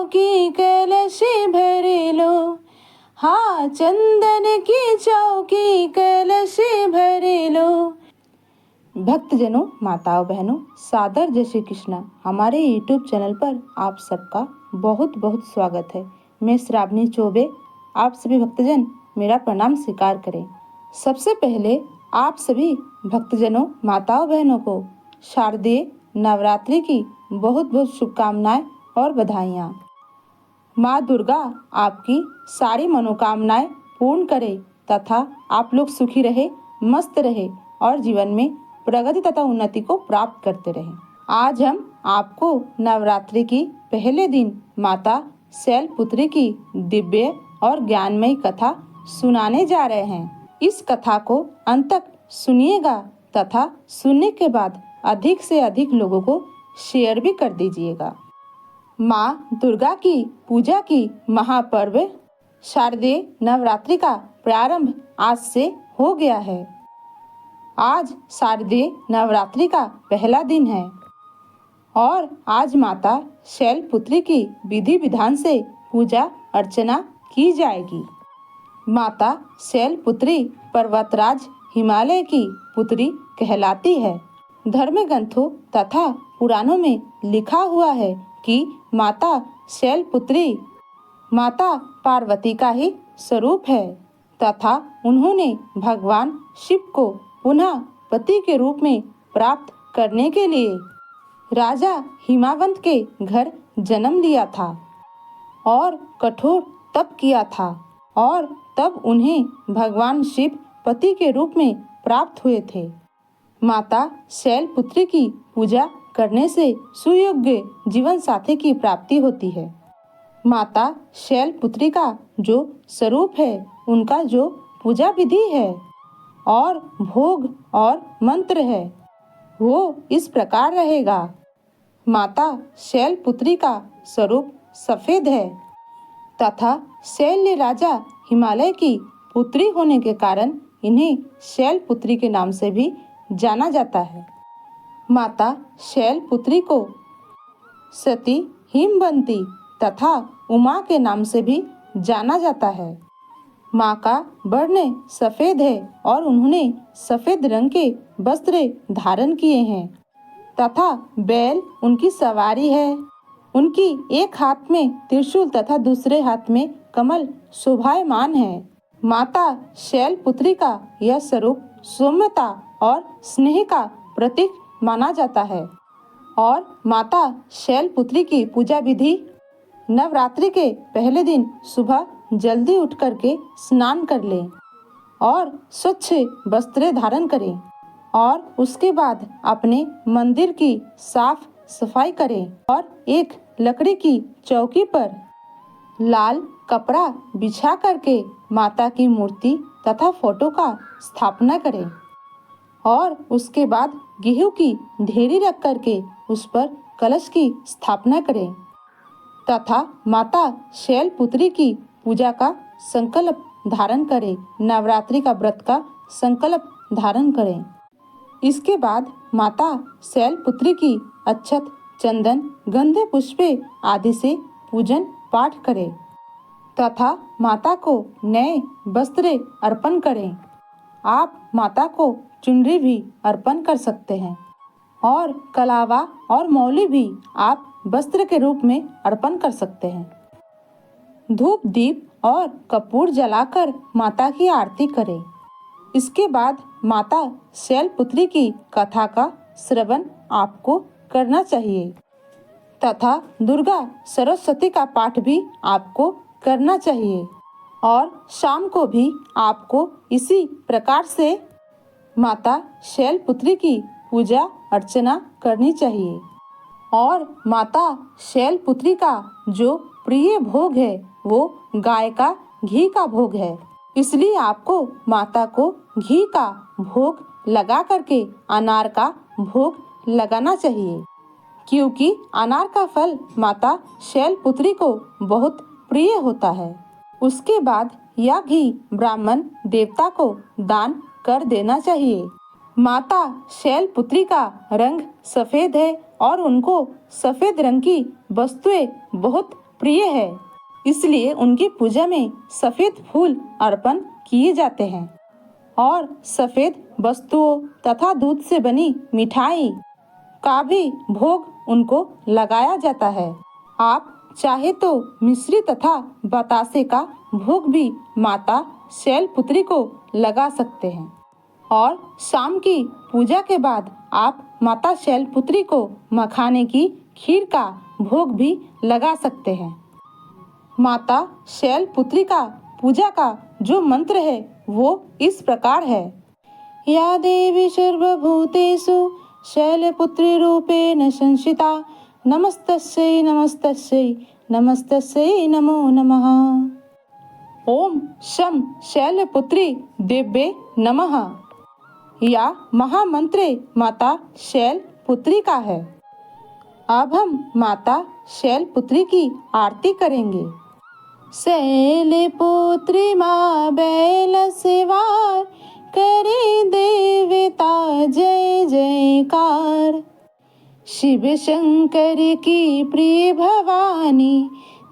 चौकी कलशी भरे लो, हाँ चंदन की चौकी कलशी भरे लो। भक्तजनों, माताओं, बहनों, सादर जय श्री कृष्णा। हमारे यूट्यूब चैनल पर आप सबका बहुत बहुत स्वागत है। मैं श्रावणी चौबे, आप सभी भक्तजन मेरा प्रणाम स्वीकार करें। सबसे पहले आप सभी भक्तजनों, माताओं, बहनों को शारदीय नवरात्रि की बहुत बहुत शुभकामनाएं और बधाइयाँ। माँ दुर्गा आपकी सारी मनोकामनाएं पूर्ण करे तथा आप लोग सुखी रहे, मस्त रहे और जीवन में प्रगति तथा उन्नति को प्राप्त करते रहें। आज हम आपको नवरात्रि की पहले दिन माता शैलपुत्री की दिव्य और ज्ञानमयी कथा सुनाने जा रहे हैं। इस कथा को अंत तक सुनिएगा तथा सुनने के बाद अधिक से अधिक लोगों को शेयर भी कर दीजिएगा। माँ दुर्गा की पूजा की महापर्व शारदीय नवरात्रि का प्रारंभ आज से हो गया है। आज शारदीय नवरात्रि का पहला दिन है और आज माता शैलपुत्री की विधि विधान से पूजा अर्चना की जाएगी। माता शैलपुत्री पर्वतराज हिमालय की पुत्री कहलाती है। धर्म ग्रंथों तथा पुराणों में लिखा हुआ है कि माता शैलपुत्री माता पार्वती का ही स्वरूप है तथा उन्होंने भगवान शिव को पुनः पति के रूप में प्राप्त करने के लिए राजा हिमावंत के घर जन्म लिया था और कठोर तप किया था और तब उन्हें भगवान शिव पति के रूप में प्राप्त हुए थे। माता शैलपुत्री की पूजा करने से सुयोग्य जीवन साथी की प्राप्ति होती है। माता शैलपुत्री का जो स्वरूप है, उनका जो पूजा विधि है और भोग और मंत्र है, वो इस प्रकार रहेगा। माता शैलपुत्री का स्वरूप सफेद है तथा शैल्य राजा हिमालय की पुत्री होने के कारण इन्हें शैलपुत्री के नाम से भी जाना जाता है। माता शैलपुत्री को सती, हिमवंती तथा उमा के नाम से भी जाना जाता है। माँ का वर्ण सफेद है और उन्होंने सफेद रंग के वस्त्र धारण किए हैं तथा बैल उनकी सवारी है। उनकी एक हाथ में त्रिशूल तथा दूसरे हाथ में कमल शोभायमान है। माता शैलपुत्री का यह स्वरूप सौम्यता और स्नेह का प्रतीक माना जाता है और माता शैलपुत्री की पूजा विधि नवरात्रि के पहले दिन सुबह जल्दी उठ करके स्नान कर लें और स्वच्छ वस्त्र धारण करें और उसके बाद अपने मंदिर की साफ सफाई करें और एक लकड़ी की चौकी पर लाल कपड़ा बिछा करके माता की मूर्ति तथा फोटो का स्थापना करें और उसके बाद गेहूं की ढेरी रख करके उस पर कलश की स्थापना करें तथा माता शैलपुत्री की पूजा का संकल्प धारण करें, नवरात्रि का व्रत का संकल्प धारण करें। इसके बाद माता शैलपुत्री की अक्षत, चंदन, गंधे पुष्पे आदि से पूजन पाठ करें तथा माता को नए वस्त्र अर्पण करें। आप माता को चुनरी भी अर्पण कर सकते हैं और कलावा और मौली भी आप वस्त्र के रूप में अर्पण कर सकते हैं। धूप, दीप और कपूर जलाकर माता की आरती करें। इसके बाद माता शैलपुत्री की कथा का श्रवण आपको करना चाहिए तथा दुर्गा सरस्वती का पाठ भी आपको करना चाहिए और शाम को भी आपको इसी प्रकार से माता शैलपुत्री की पूजा अर्चना करनी चाहिए। और माता शैलपुत्री का जो प्रिय भोग है वो गाय का घी का भोग है, इसलिए आपको माता को घी का भोग लगा करके अनार का भोग लगाना चाहिए क्योंकि अनार का फल माता शैलपुत्री को बहुत प्रिय होता है। उसके बाद यह घी ब्राह्मण देवता को दान कर देना चाहिए। माता शैलपुत्री का रंग सफेद है और उनको सफेद रंग की वस्तुएं बहुत प्रिय है, इसलिए उनकी पूजा में सफेद फूल अर्पण किए जाते हैं और सफेद वस्तुओं तथा दूध से बनी मिठाई का भी भोग उनको लगाया जाता है। आप चाहे तो मिश्री तथा बतासे का भोग भी माता शैलपुत्री को लगा सकते हैं और शाम की पूजा के बाद आप माता शैलपुत्री को मखाने की खीर का भोग भी लगा सकते हैं। माता शैलपुत्री का पूजा का जो मंत्र है वो इस प्रकार है। या देवी सर्वभूतेषु शैलपुत्री रूपेण संस्थिता नमस्तस्यै नमस्तस्यै नमस्तस्यै नमो नमः। ओम शं शैलपुत्री देव्ये नमः। या महामंत्र माता शैलपुत्री का है। अब हम माता शैलपुत्री की आरती करेंगे। शैलपुत्री माँ बैल सवार करे देवता जय जयकार। शिव शंकर की प्रिय भवानी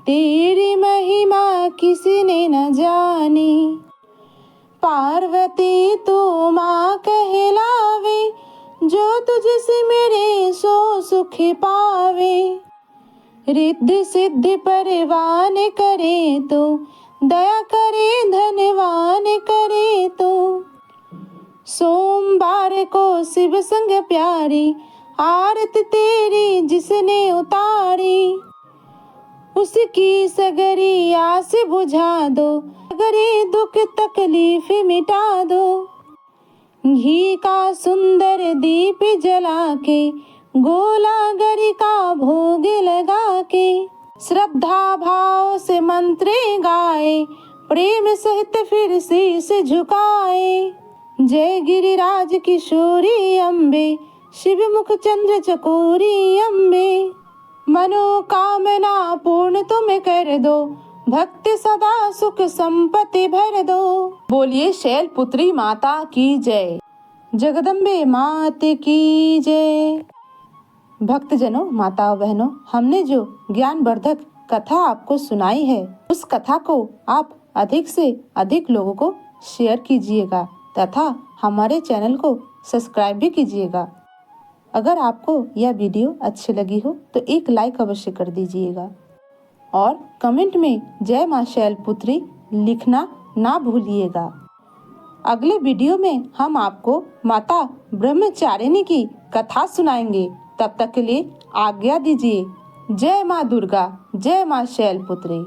तेरी महिमा किसी ने न जानी। पार्वती तू माँ कहलावे जो तुझसे मेरे सो सुख पावे। रिद्धि सिद्धि परवान करे तो दया करे धनवान करे तो। सोमवार को शिव संग प्यारी आरती तेरी जिसने उतारी। उसकी सगरी आस बुझा दो सगरी दुख तकलीफ मिटा दो। घी का सुंदर दीप जला के गोला गरी का भोग लगा के। श्रद्धा भाव से मंत्र गाए प्रेम सहित फिर शीश झुकाए। जय गिरिराज किशोरी अम्बे शिव मुख चंद्र चकोरी अम्बे। मनोकामना पूर्ण तुम कर दो भक्ति सदा सुख संपत्ति भर दो। बोलिए शैलपुत्री माता की जय। जगदम्बे मात की जय। भक्तजनों, माताओं बहनों, हमने जो ज्ञानवर्धक कथा आपको सुनाई है उस कथा को आप अधिक से अधिक लोगों को शेयर कीजिएगा तथा हमारे चैनल को सब्सक्राइब भी कीजिएगा। अगर आपको यह वीडियो अच्छी लगी हो तो एक लाइक अवश्य कर दीजिएगा और कमेंट में जय मां शैलपुत्री लिखना ना भूलिएगा। अगले वीडियो में हम आपको माता ब्रह्मचारिणी की कथा सुनाएंगे। तब तक के लिए आज्ञा दीजिए। जय मां दुर्गा, जय मां शैलपुत्री।